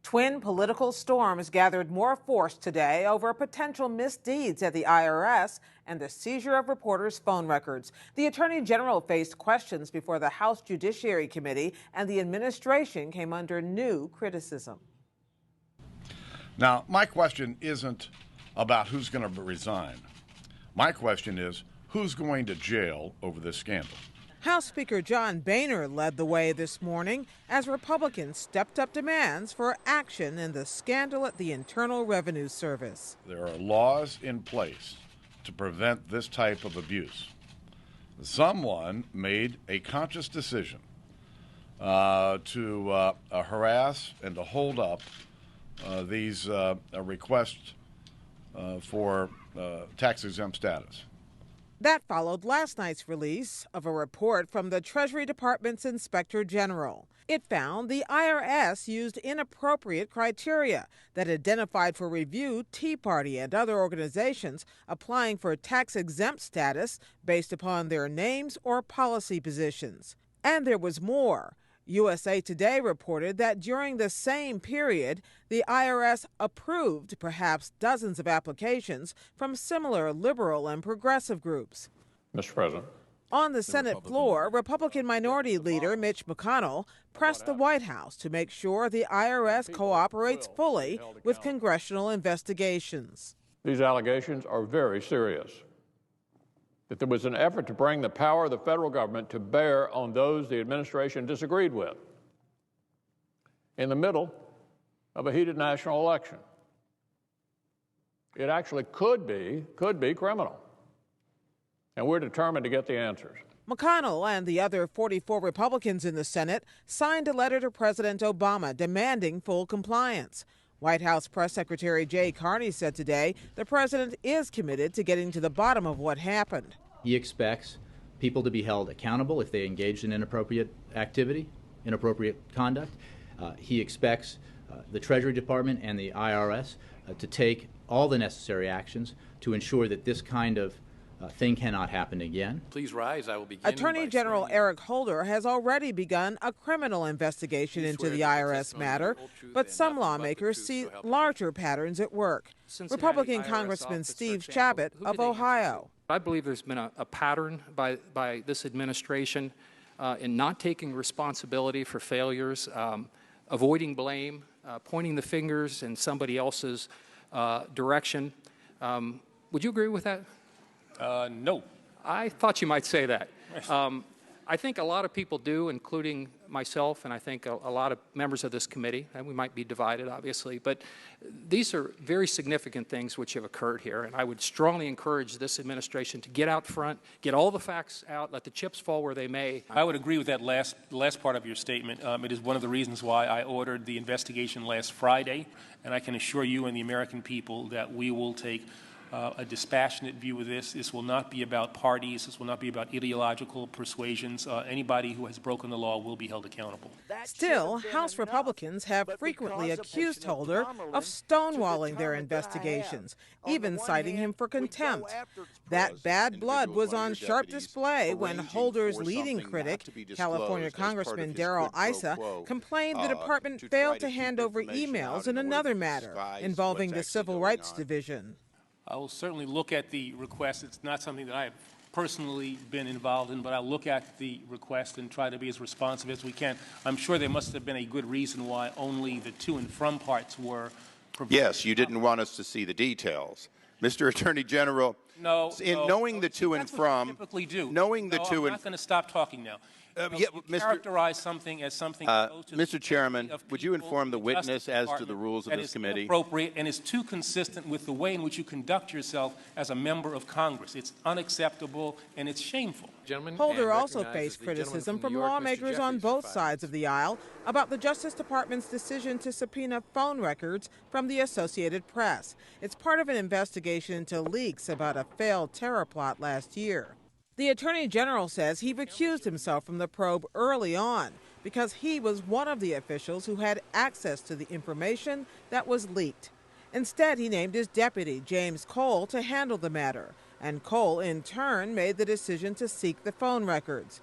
Twin political storms gathered more force today over potential misdeeds at the IRS and the seizure of reporters' phone records. The Attorney General faced questions before the House Judiciary Committee, and the administration came under new criticism. Now, my question isn't about who's going to resign. My question is, who's going to jail over this scandal? House Speaker John Boehner led the way this morning as Republicans stepped up demands for action in the scandal at the Internal Revenue Service. There are laws in place to prevent this type of abuse. Someone made a conscious decision to harass and to hold up these requests for tax-exempt status. That followed last night's release of a report from the Treasury Department's Inspector General. It found the IRS used inappropriate criteria that identified for review Tea Party and other organizations applying for tax-exempt status based upon their names or policy positions. And there was more. USA Today reported that during the same period, the IRS approved perhaps dozens of applications from similar liberal and progressive groups. Mr. President. On the Senate floor, Republican Minority Leader Mitch McConnell pressed the White House to make sure the IRS cooperates fully with congressional investigations. These allegations are very serious. That there was an effort to bring the power of the federal government to bear on those the administration disagreed with in the middle of a heated national election. It actually could be criminal. And we're determined to get the answers. McConnell and the other 44 Republicans in the Senate signed a letter to President Obama demanding full compliance. White House Press Secretary Jay Carney said today the president is committed to getting to the bottom of what happened. He expects people to be held accountable if they engaged in inappropriate activity, inappropriate conduct. He expects the Treasury Department and the IRS to take all the necessary actions to ensure that this kind of thing cannot happen again. Please rise. I will begin. Attorney General Eric Holder has already begun a criminal investigation into the IRS matter, but some lawmakers see larger patterns at work. Republican Congressman Steve Chabot of Ohio. I believe there's been a pattern by this administration in not taking responsibility for failures, avoiding blame, pointing the fingers in somebody else's direction. Would you agree with that? No. I thought you might say that. I think a lot of people do, including myself, and I think a lot of members of this committee, and we might be divided, obviously, but these are very significant things which have occurred here, and I would strongly encourage this administration to get out front, get all the facts out, let the chips fall where they may. I would agree with that last part of your statement. It is one of the reasons why I ordered the investigation last Friday, and I can assure you and the American people that we will take a dispassionate view of this. This will not be about parties. This will not be about ideological persuasions. Anybody who has broken the law will be held accountable. Still, House Republicans have frequently accused Holder of stonewalling their investigations, even citing him for contempt. That bad blood was on sharp display when Holder's leading critic, California Congressman Darrell Issa, complained the department failed to hand over emails in another matter involving the Civil Rights Division. I will certainly look at the request. It's not something that I have personally been involved in, but I'll look at the request and try to be as responsive as we can. I'm sure there must have been a good reason why only the to and from parts were provided. Yes, you didn't want us to see the details. Mr. Attorney General, knowing the to and from, typically do. Knowing the to and... I'm not going to stop talking now. Characterize something as something close to Mr. Chairman, would you inform the witness as to the rules of this committee? Appropriate and is too consistent with the way in which you conduct yourself as a member of Congress. It's unacceptable and it's shameful. Holder also faced criticism from lawmakers on both sides of the aisle about the Justice Department's decision to subpoena phone records from the Associated Press. It's part of an investigation into leaks about a failed terror plot last year. The Attorney General says he recused himself from the probe early on because he was one of the officials who had access to the information that was leaked. Instead, he named his deputy, James Cole, to handle the matter, and Cole, in turn, made the decision to seek the phone records.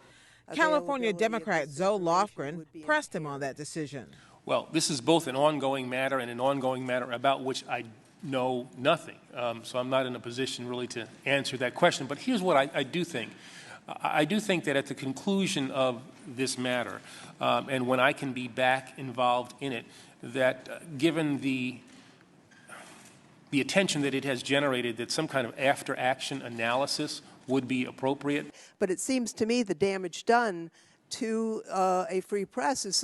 California Democrat Zoe Lofgren pressed him on that decision. Well, this is both an ongoing matter and an ongoing matter about which I know nothing. So I'm not in a position really to answer that question. But here's what I do think. I do think that at the conclusion of this matter, and when I can be back involved in it, that given the attention that it has generated, that some kind of after-action analysis would be appropriate. But it seems to me the damage done to a free press is